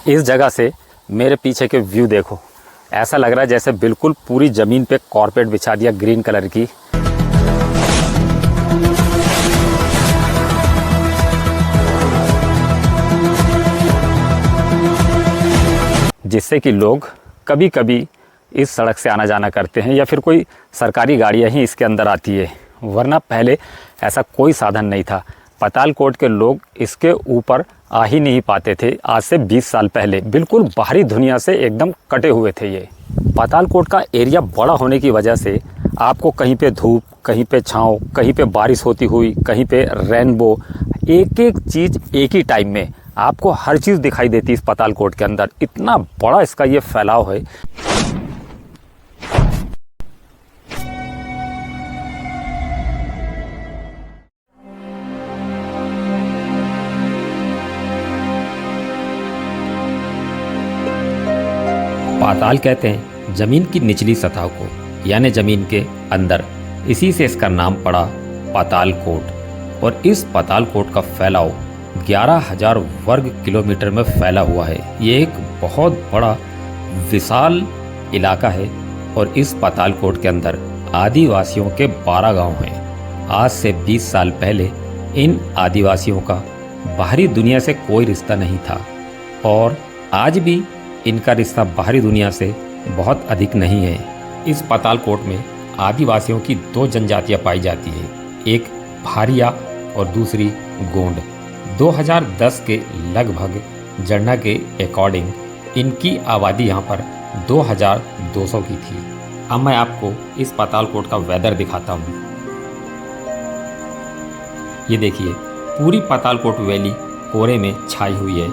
इस जगह से मेरे पीछे के व्यू देखो, ऐसा लग रहा है जैसे बिल्कुल पूरी ज़मीन पे कारपेट बिछा दिया ग्रीन कलर की। जिससे कि लोग कभी कभी इस सड़क से आना जाना करते हैं या फिर कोई सरकारी गाड़ियाँ ही इसके अंदर आती है, वरना पहले ऐसा कोई साधन नहीं था। पातालकोट के लोग इसके ऊपर आ ही नहीं पाते थे। आज से 20 साल पहले बिल्कुल बाहरी दुनिया से एकदम कटे हुए थे ये। पातालकोट का एरिया बड़ा होने की वजह से आपको कहीं पे धूप, कहीं पे छाँव, कहीं पे बारिश होती हुई, कहीं पे रेनबो, एक एक चीज़ एक ही टाइम में आपको हर चीज़ दिखाई देती है इस पातालकोट के अंदर। इतना बड़ा इसका ये फैलाव है। पाताल कहते हैं जमीन की निचली सतह को, यानी जमीन के अंदर। इसी से इसका नाम पड़ा पातालकोट। और इस पातालकोट का फैलाव 11,000 वर्ग किलोमीटर में फैला हुआ है। ये एक बहुत बड़ा विशाल इलाका है। और इस पातालकोट के अंदर आदिवासियों के 12 गांव हैं। आज से 20 साल पहले इन आदिवासियों का बाहरी दुनिया से कोई रिश्ता नहीं था और आज भी इनका रिश्ता बाहरी दुनिया से बहुत अधिक नहीं है। इस पातालकोट में आदिवासियों की 2 जनजातियां पाई जाती हैं, एक भारिया और दूसरी गोंड। 2010 के लगभग जनगणना के अकॉर्डिंग इनकी आबादी यहाँ पर 2200 की थी। अब मैं आपको इस पातालकोट का वेदर दिखाता हूँ। ये देखिए, पूरी पातालकोट वैली कोहरे में छाई हुई है।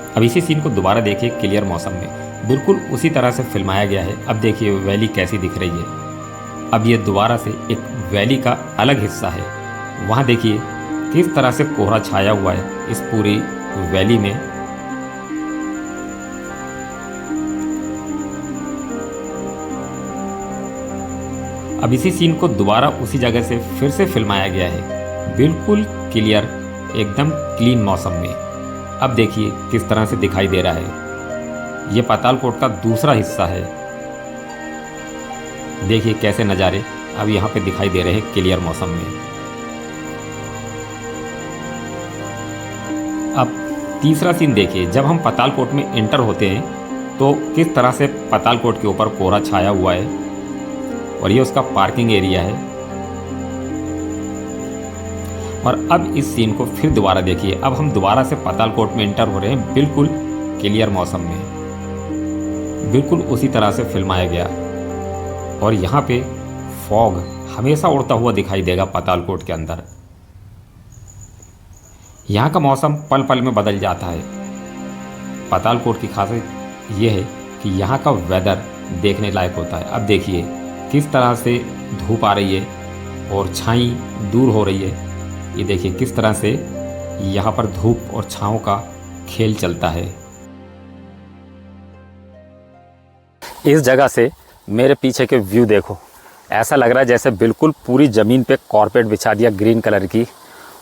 अब इसी सीन को दोबारा देखिए क्लियर मौसम में, बिल्कुल उसी तरह से फिल्माया गया है। अब देखिए वैली कैसी दिख रही है। अब ये दोबारा से एक वैली का अलग हिस्सा है। वहाँ देखिए किस तरह से कोहरा छाया हुआ है इस पूरी वैली में। अब इसी सीन को दोबारा उसी जगह से फिर से फिल्माया गया है, बिल्कुल क्लियर, एकदम क्लीन मौसम में। अब देखिए किस तरह से दिखाई दे रहा है। ये पातालकोट का दूसरा हिस्सा है। देखिए कैसे नज़ारे अब यहाँ पे दिखाई दे रहे हैं क्लियर मौसम में। अब तीसरा सीन देखिए, जब हम पातालकोट में एंटर होते हैं तो किस तरह से पातालकोट के ऊपर कोहरा छाया हुआ है और ये उसका पार्किंग एरिया है। और अब इस सीन को फिर दोबारा देखिए। अब हम दोबारा से पातालकोट में एंटर हो रहे हैं, बिल्कुल क्लियर मौसम में, बिल्कुल उसी तरह से फिल्माया गया। और यहाँ पे फॉग हमेशा उड़ता हुआ दिखाई देगा पातालकोट के अंदर। यहाँ का मौसम पल पल में बदल जाता है। पातालकोट की खासियत ये है कि यहाँ का वेदर देखने लायक होता है। अब देखिए किस तरह से धूप आ रही है और छाई दूर हो रही है। ये देखिए किस तरह से यहाँ पर धूप और छाँव का खेल चलता है। इस जगह से मेरे पीछे के व्यू देखो, ऐसा लग रहा है जैसे बिल्कुल पूरी ज़मीन पे कारपेट बिछा दिया ग्रीन कलर की।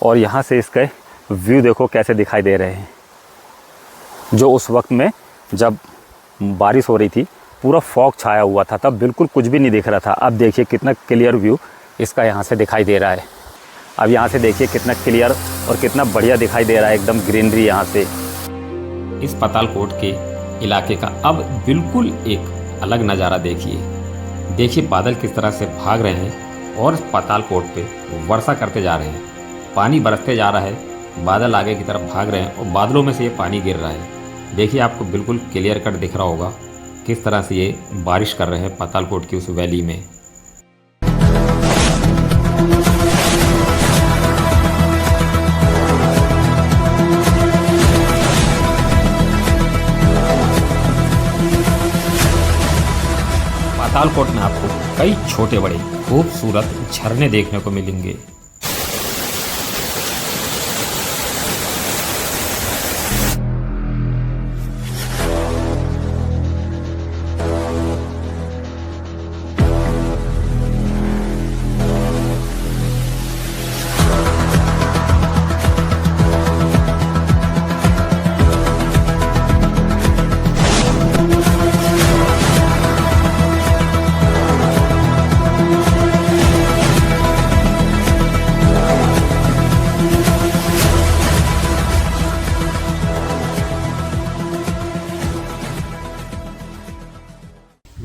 और यहाँ से इसके व्यू देखो कैसे दिखाई दे रहे हैं। जो उस वक्त में जब बारिश हो रही थी पूरा फॉग छाया हुआ था, तब बिल्कुल कुछ भी नहीं दिख रहा था। अब देखिए कितना क्लियर व्यू इसका यहाँ से दिखाई दे रहा है। अब यहाँ से देखिए कितना क्लियर और कितना बढ़िया दिखाई दे रहा है, एकदम ग्रीनरी यहाँ से। इस पातालकोट के इलाके का अब बिल्कुल एक अलग नज़ारा देखिए। देखिए बादल किस तरह से भाग रहे हैं और पातालकोट पे वर्षा करते जा रहे हैं। पानी बरसते जा रहा है, बादल आगे की तरफ भाग रहे हैं और बादलों में से ये पानी गिर रहा है। देखिए आपको बिल्कुल क्लियर कट दिख रहा होगा किस तरह से ये बारिश कर रहे हैं पातालकोट की उस वैली में। पातालकोट में आपको कई छोटे बड़े खूबसूरत झरने देखने को मिलेंगे।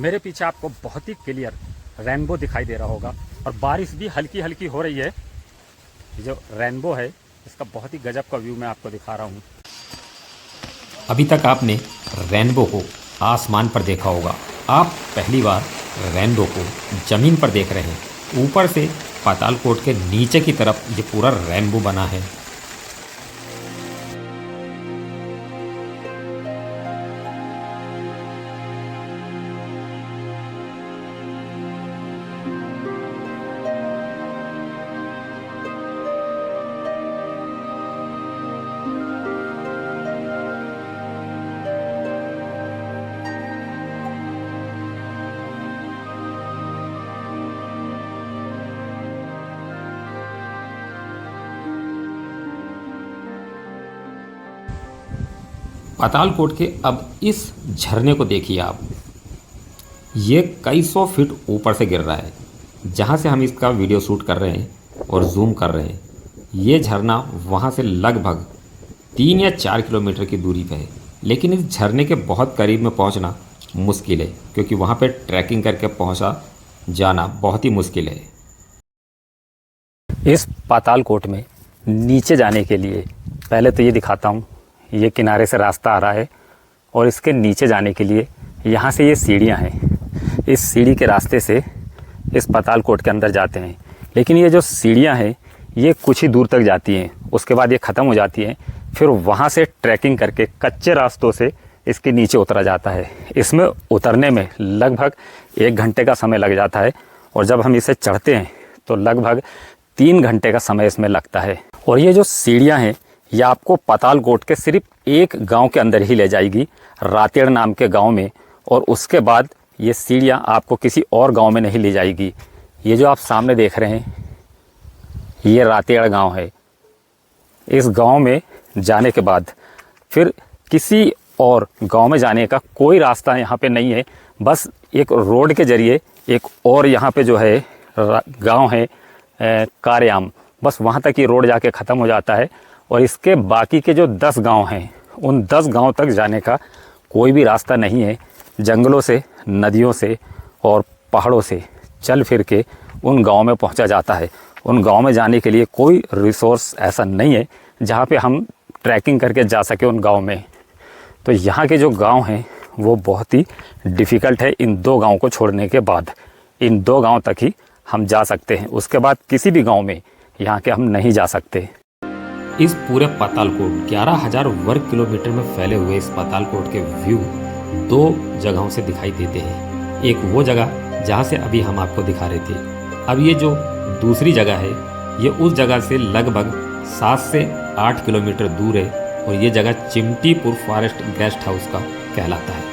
मेरे पीछे आपको बहुत ही क्लियर रेनबो दिखाई दे रहा होगा और बारिश भी हल्की हल्की हो रही है। ये जो रेनबो है इसका बहुत ही गजब का व्यू मैं आपको दिखा रहा हूँ। अभी तक आपने रेनबो को आसमान पर देखा होगा, आप पहली बार रेनबो को ज़मीन पर देख रहे हैं। ऊपर से पातालकोट के नीचे की तरफ ये पूरा रेनबो बना है। पातालकोट के अब इस झरने को देखिए आप, ये कई सौ फीट ऊपर से गिर रहा है। जहाँ से हम इसका वीडियो शूट कर रहे हैं और जूम कर रहे हैं, ये झरना वहाँ से लगभग 3 या 4 किलोमीटर की दूरी पे है। लेकिन इस झरने के बहुत करीब में पहुँचना मुश्किल है, क्योंकि वहाँ पे ट्रैकिंग करके पहुँचा जाना बहुत ही मुश्किल है। इस पातालकोट में नीचे जाने के लिए पहले तो ये दिखाता हूँ, ये किनारे से रास्ता आ रहा है और इसके नीचे जाने के लिए यहाँ से ये सीढ़ियाँ हैं। इस सीढ़ी के रास्ते से इस पातालकोट के अंदर जाते हैं। लेकिन ये जो सीढ़ियाँ हैं ये कुछ ही दूर तक जाती हैं, उसके बाद ये ख़त्म हो जाती हैं। फिर वहाँ से ट्रैकिंग करके कच्चे रास्तों से इसके नीचे उतरा जाता है। इसमें उतरने में लगभग 1 घंटे का समय लग जाता है और जब हम इसे चढ़ते हैं तो लगभग 3 घंटे का समय इसमें लगता है। और ये जो सीढ़ियाँ हैं ये आपको पातालकोट के सिर्फ एक गांव के अंदर ही ले जाएगी, रातेड़ नाम के गांव में, और उसके बाद ये सीढ़ियाँ आपको किसी और गांव में नहीं ले जाएगी। ये जो आप सामने देख रहे हैं ये रातेड़ गांव है। इस गांव में जाने के बाद फिर किसी और गांव में जाने का कोई रास्ता यहाँ पे नहीं है। बस एक रोड के ज़रिए एक और यहाँ पे जो है गांव है कार्याम, बस वहाँ तक ये रोड जाके ख़त्म हो जाता है। और इसके बाकी के जो 10 गांव हैं उन 10 गांव तक जाने का कोई भी रास्ता नहीं है। जंगलों से, नदियों से और पहाड़ों से चल फिर के उन गांव में पहुंचा जाता है। उन गांव में जाने के लिए कोई रिसोर्स ऐसा नहीं है जहां पे हम ट्रैकिंग करके जा सके उन गांव में। तो यहाँ के जो गांव हैं वो बहुत ही डिफ़िकल्ट है। इन 2 गांव को छोड़ने के बाद इन 2 गांव तक ही हम जा सकते हैं, उसके बाद किसी भी गाँव में यहाँ के हम नहीं जा सकते। इस पूरे पातालकोट 11,000 वर्ग किलोमीटर में फैले हुए इस पातालकोट के व्यू 2 जगहों से दिखाई देते हैं। एक वो जगह जहाँ से अभी हम आपको दिखा रहे थे। अब ये जो दूसरी जगह है ये उस जगह से लगभग 7 से 8 किलोमीटर दूर है और ये जगह चिमटीपुर फॉरेस्ट गेस्ट हाउस का कहलाता है।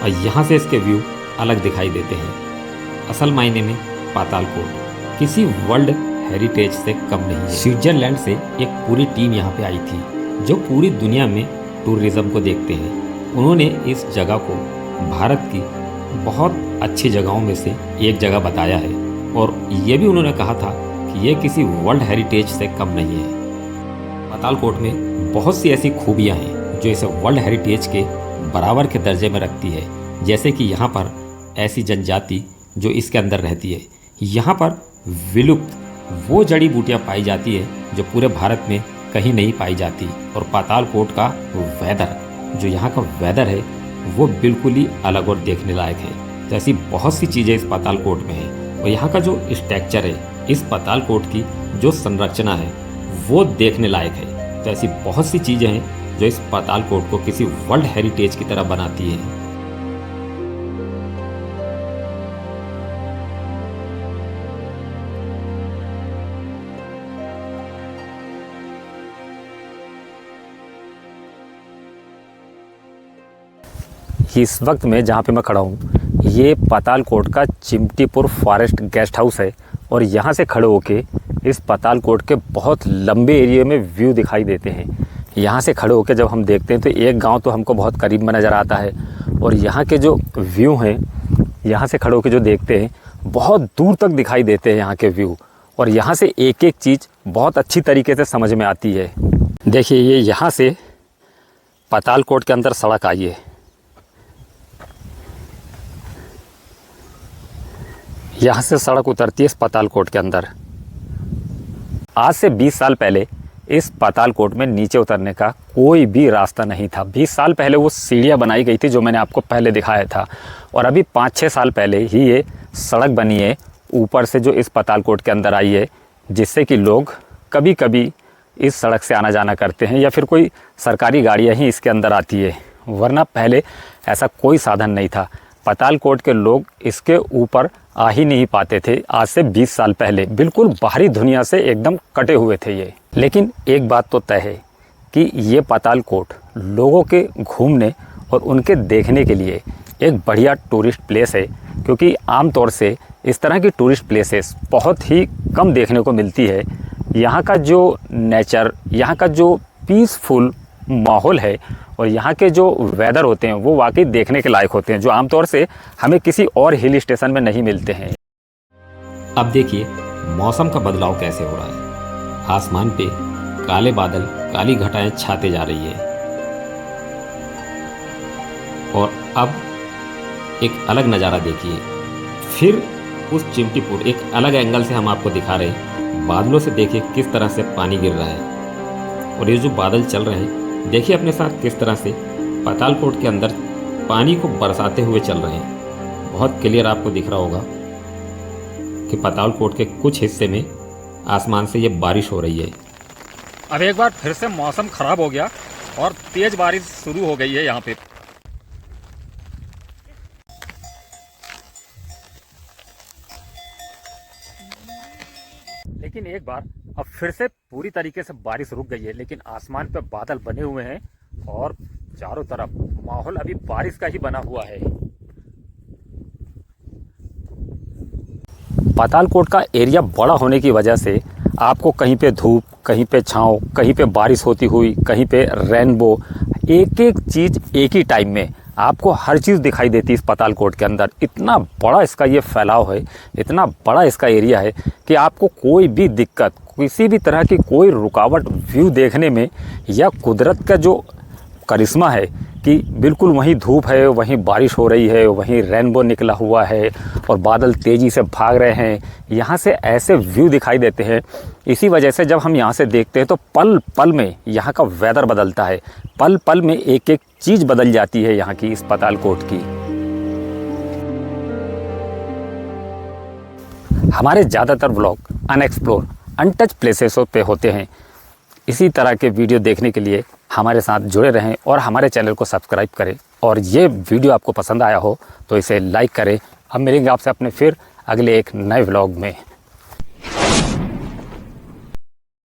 और यहाँ से इसके व्यू अलग दिखाई देते हैं। असल मायने में पातालकोट किसी वर्ल्ड हेरिटेज से कम नहीं है। स्विट्जरलैंड से एक पूरी टीम यहाँ पे आई थी जो पूरी दुनिया में टूरिज़्म को देखते हैं। उन्होंने इस जगह को भारत की बहुत अच्छी जगहों में से एक जगह बताया है और ये भी उन्होंने कहा था कि ये किसी वर्ल्ड हेरिटेज से कम नहीं है। पातालकोट में बहुत सी ऐसी खूबियाँ हैं जो इसे वर्ल्ड हेरिटेज के बराबर के दर्जे में रखती है। जैसे कि यहाँ पर ऐसी जनजाति जो इसके अंदर रहती है, यहाँ पर विलुप्त वो जड़ी बूटियाँ पाई जाती है जो पूरे भारत में कहीं नहीं पाई जाती। और पातालकोट का वेदर, जो यहाँ का वेदर है वो बिल्कुल ही अलग और देखने लायक है। तो ऐसी बहुत सी चीज़ें इस पातालकोट में है और यहाँ का जो स्ट्रक्चर है, इस पातालकोट की जो संरचना है वो देखने लायक है। तो ऐसी बहुत सी चीज़ें हैं जो इस पातालकोट को किसी वर्ल्ड हेरिटेज की तरह बनाती है। इस वक्त में जहाँ पे मैं खड़ा हूँ ये पातालकोट का चिमटीपुर फॉरेस्ट गेस्ट हाउस है और यहाँ से खड़े होके इस पातालकोट के बहुत लंबे एरिया में व्यू दिखाई देते हैं। यहाँ से खड़े होके जब हम देखते हैं तो एक गांव तो हमको बहुत करीब में नज़र आता है और यहाँ के जो व्यू हैं, यहाँ से खड़े होके जो देखते हैं बहुत दूर तक दिखाई देते हैं यहाँ के व्यू। और यहाँ से एक एक चीज़ बहुत अच्छी तरीके से समझ में आती है। देखिए ये यहाँ से पातालकोट के अंदर सड़क आई है यहाँ से सड़क उतरती है इस पातालकोट के अंदर। आज से 20 साल पहले इस पातालकोट में नीचे उतरने का कोई भी रास्ता नहीं था। 20 साल पहले वो सीढ़ियाँ बनाई गई थी जो मैंने आपको पहले दिखाया था, और अभी 5-6 साल पहले ही ये सड़क बनी है ऊपर से जो इस पातालकोट के अंदर आई है, जिससे कि लोग कभी कभी इस सड़क से आना जाना करते हैं या फिर कोई सरकारी गाड़ियाँ ही इसके अंदर आती है, वरना पहले ऐसा कोई साधन नहीं था। पातालकोट के लोग इसके ऊपर आ ही नहीं पाते थे। आज से 20 साल पहले बिल्कुल बाहरी दुनिया से एकदम कटे हुए थे ये। लेकिन एक बात तो तय है कि ये पातालकोट लोगों के घूमने और उनके देखने के लिए एक बढ़िया टूरिस्ट प्लेस है, क्योंकि आमतौर से इस तरह की टूरिस्ट प्लेसेस बहुत ही कम देखने को मिलती है। यहाँ का जो नेचर, यहाँ का जो पीसफुल माहौल है और यहाँ के जो वेदर होते हैं वो वाकई देखने के लायक होते हैं, जो आमतौर से हमें किसी और हिल स्टेशन में नहीं मिलते हैं। अब देखिए मौसम का बदलाव कैसे हो रहा है। आसमान पे काले बादल, काली घटाएं छाते जा रही है, और अब एक अलग नज़ारा देखिए। फिर उस चिमटीपुर एक अलग एंगल से हम आपको दिखा रहे हैं। बादलों से देखिए किस तरह से पानी गिर रहा है, और ये जो बादल चल रहे हैं देखिए अपने साथ किस तरह से पातालकोट के अंदर पानी को बरसाते हुए चल रहे हैं। बहुत क्लियर आपको दिख रहा होगा कि पातालकोट के कुछ हिस्से में आसमान से ये बारिश हो रही है। अब एक बार फिर से मौसम खराब हो गया और तेज बारिश शुरू हो गई है यहाँ पे। लेकिन एक बार अब फिर से पूरी तरीके से बारिश रुक गई है, लेकिन आसमान पे बादल बने हुए हैं और चारों तरफ माहौल अभी बारिश का ही बना हुआ है। पातालकोट का एरिया बड़ा होने की वजह से आपको कहीं पे धूप, कहीं पे छांव, कहीं पे बारिश होती हुई, कहीं पे रेनबो, एक एक चीज़ एक ही टाइम में आपको हर चीज़ दिखाई देती है इस पातालकोट के अंदर। इतना बड़ा इसका ये फैलाव है, इतना बड़ा इसका एरिया है कि आपको कोई भी दिक्कत, किसी भी तरह की कोई रुकावट व्यू देखने में, या कुदरत का जो करिश्मा है कि बिल्कुल वहीं धूप है, वहीं बारिश हो रही है, वहीं रेनबो निकला हुआ है और बादल तेज़ी से भाग रहे हैं, यहाँ से ऐसे व्यू दिखाई देते हैं। इसी वजह से जब हम यहाँ से देखते हैं तो पल पल में यहाँ का वेदर बदलता है, पल पल में एक एक चीज़ बदल जाती है यहाँ की, इस पातालकोट की। हमारे ज़्यादातर व्लॉग अनएक्सप्लोर, अनटच प्लेसेसों पे होते हैं। इसी तरह के वीडियो देखने के लिए हमारे साथ जुड़े रहें और हमारे चैनल को सब्सक्राइब करें। और ये वीडियो आपको पसंद आया हो तो इसे लाइक करें। हम मिलेंगे आपसे अपने फिर अगले एक नए व्लॉग में।